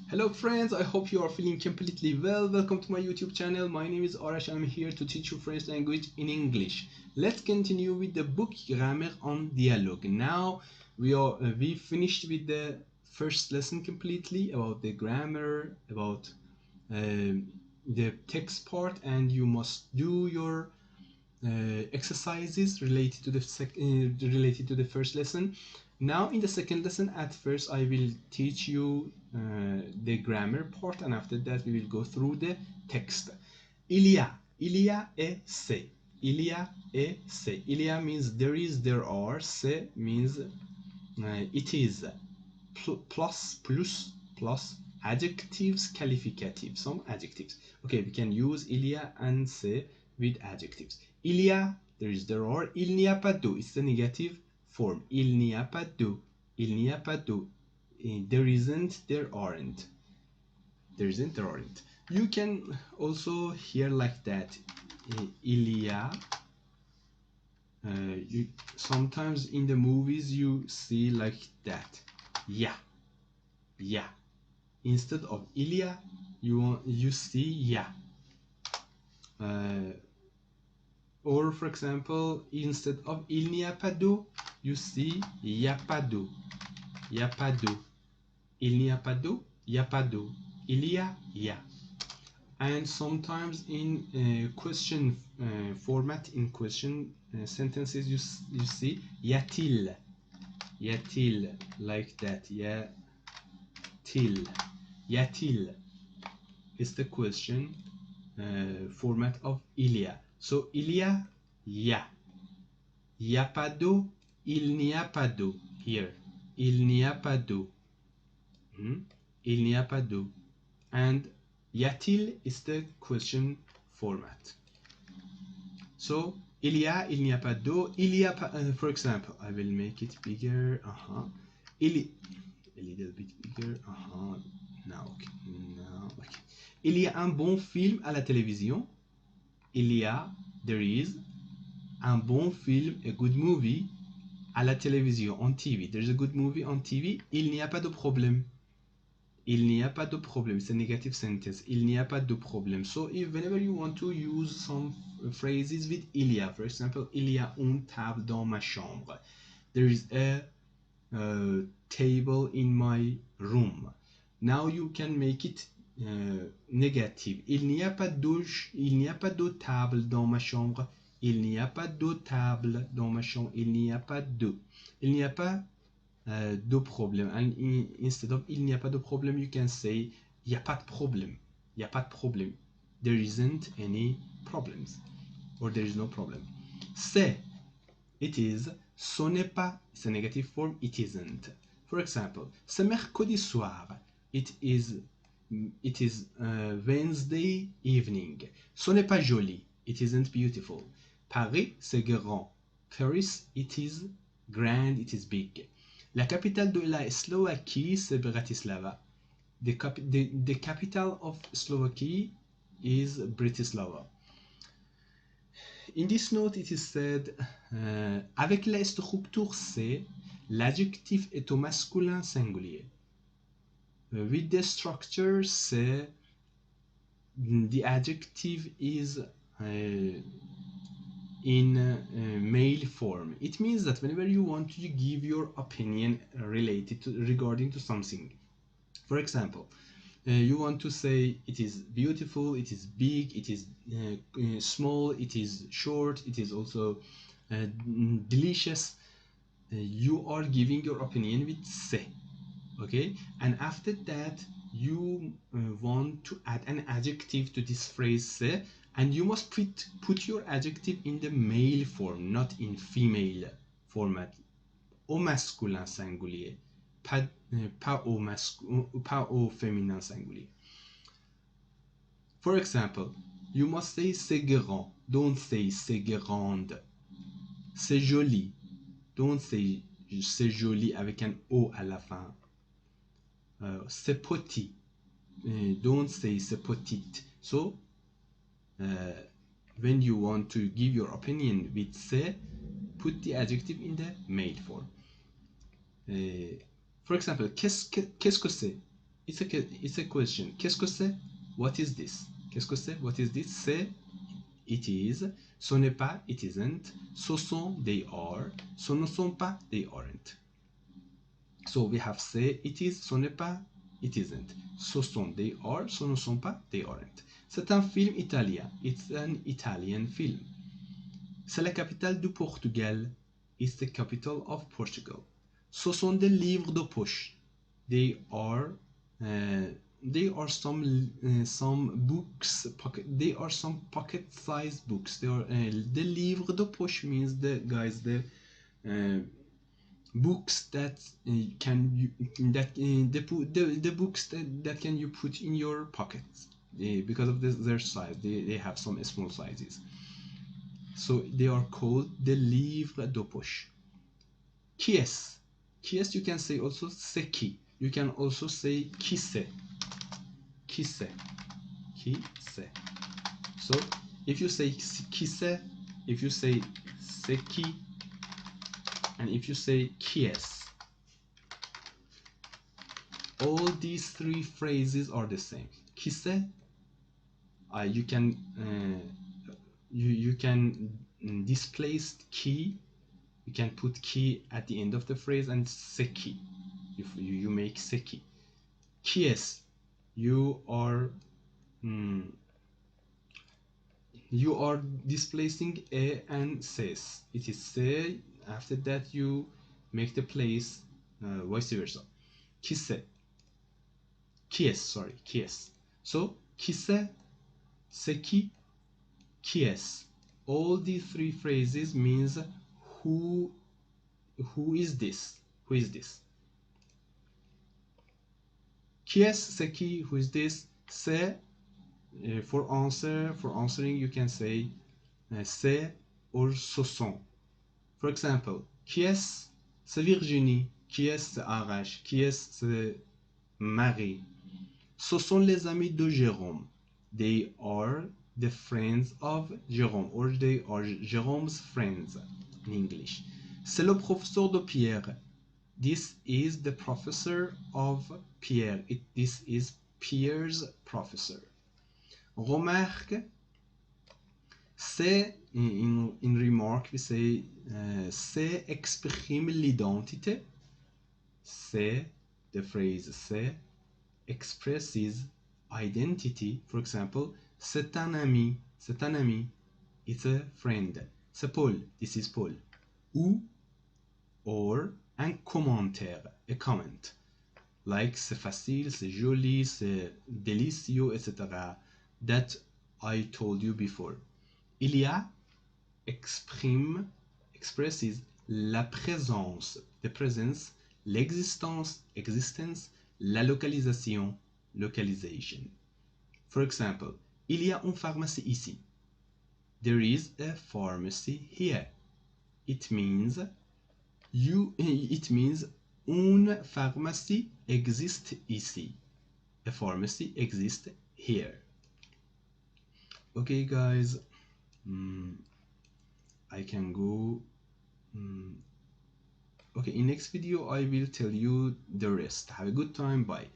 Hello friends, I hope you are feeling completely well. Welcome to my YouTube channel. My name is Arash and I'm here to teach you French language in English. Let's continue with the book Grammaire en Dialogue. Now we finished with the first lesson completely about the grammar, about the text part, and you must do your exercises related to the first lesson. Now in the second lesson, at first I will teach you the grammar part, and after that we will go through the text. Il y a et c'est. Il y a et c'est. Il y a means there is, there are. C'est means it is. Plus adjectives qualificative, some adjectives. Okay, we can use il y a and c'est with adjectives. Il y a, there is, there are. Il n'y a pas d'eau, it's the negative form. Il n'y a pas d'eau. Il n'y a pas d'eau. There isn't, there aren't. There isn't, there aren't. You can also hear like that. Il y a. Sometimes in the movies you see like that. Yeah. Yeah. Instead of il y a, you see ya. Or for example, instead of il n'y a pas d'eau, you see y a pas d'eau. Y a pas d'eau. Il n'y a pas d'eau, y a pas d'eau. Il y a, ya. And sometimes in question format, in question sentences, you see y a-t-il. Y a-t-il, like that. Y a-t-il. Y a-t-il is the question format of il y a. So il y a, ya. Y a pas d'eau, il n'y a pas d'eau. Here, il n'y a pas d'eau. Il n'y a pas d'eau. And y a-t-il is the question format. So il y a, il n'y a pas d'eau. Il y a pas, for example, I will make it bigger. A little bit bigger. Now, okay. Il y a un bon film à la télévision. Il y a, there is, un bon film, a good movie, à la télévision, on TV. There's a good movie on TV. Il n'y a pas de problème. Il n'y a pas de problème. It's a negative sentence. Il n'y a pas de problème. So if whenever you want to use some phrases with il y a, for example, il y a une table dans ma chambre. There is a table in my room. Now you can make it négative. Il n'y a pas de table dans ma chambre. Il n'y a pas de table dans ma chambre. Il n'y a pas de. Il n'y a pas de problème. And instead of il n'y a pas de problème, you can say il n'y a pas de problème. Il n'y a pas de problème. There isn't any problems. Or there is no problem. C'est, it is. Ce n'est pas, it's a negative form, it isn't. For example, c'est mercredi soir. It is Wednesday evening. Ce n'est pas joli. It isn't beautiful. Paris, c'est grand. Paris, it is grand, it is big. La capitale de la Slovaquie, c'est Bratislava. The capital of Slovakia is Bratislava. In this note, it is said, avec la structure c'est, l'adjectif est au masculin singulier. With the structure c'est, the adjective is in male form. It means that whenever you want to give your opinion regarding to something, for example, you want to say it is beautiful, it is big, it is small, it is short, it is also delicious. You are giving your opinion with se, okay? And after that, you want to add an adjective to this phrase se, and you must put your adjective in the male form, not in female format, au masculin singulier. Pas au féminin singulier. For example, you must say c'est grand. Don't say c'est grande. C'est joli. Don't say c'est joli avec un O à la fin. C'est petit. Don't say c'est petite. So, when you want to give your opinion with c'est, put the adjective in the male form. For example, qu'est-ce que c'est? it's a question. Qu'est-ce que c'est? What is this? Qu'est-ce que c'est? What is this? C'est, it is. Ce n'est pas, it isn't. Ce sont, they are. Ce ne sont pas, they aren't. So we have c'est, it is, ce n'est pas, it isn't. Ce sont, they are. Ce ne sont pas, they aren't. C'est un film italien. It's an Italian film. C'est la capitale du Portugal. It's the capital of Portugal. Ce sont des livres de poche. They are some books. They are some pocket-sized books. They are the livres de poche means the books that the books that can you put in your pockets. Because of their size, they have some small sizes. So they are called the livres de poche. Qui est? Qui est, you can say also c'est qui. You can also say qui c'est. Qui c'est. Qui c'est. So if you say qui c'est, if you say c'est qui, and if you say qui est, all these three phrases are the same. Qui c'est, you can displace qui. You can put qui at the end of the phrase and c'est qui. You make c'est qui. Qui est, you are displacing a and c'est. It is c'est. After that you make the place vice versa. Qui c'est. Qui est, sorry, qui est. So qui c'est qui est. All these three phrases means who is this? Who is this? Qui est, c'est qui, who is this? C'est, for answering you can say c'est or ce sont. For example, qui est, c'est Virginie, qui est, c'est Arash, qui est, c'est Marie. Ce sont les amis de Jérôme. They are the friends of Jérôme, or they are Jérôme's friends in English. C'est le professeur de Pierre. This is the professor of Pierre. This is Pierre's professor. Remarque, c'est, in remark, we say, c'est exprime l'identité. C'est, the phrase c'est, expresses identity. For example, c'est un ami. C'est un ami. It's a friend. C'est Paul. This is Paul. Ou, or, un commentaire, a comment. Like c'est facile, c'est joli, c'est délicieux, etc. That I told you before. Il y a expresses la présence, the presence, l'existence, existence, la localisation, localization. For example, il y a une pharmacie ici. There is a pharmacy here. It means une pharmacie existe ici. A pharmacy exists here. Okay, guys. I can go. Okay, in next video I will tell you the rest. Have a good time. Bye.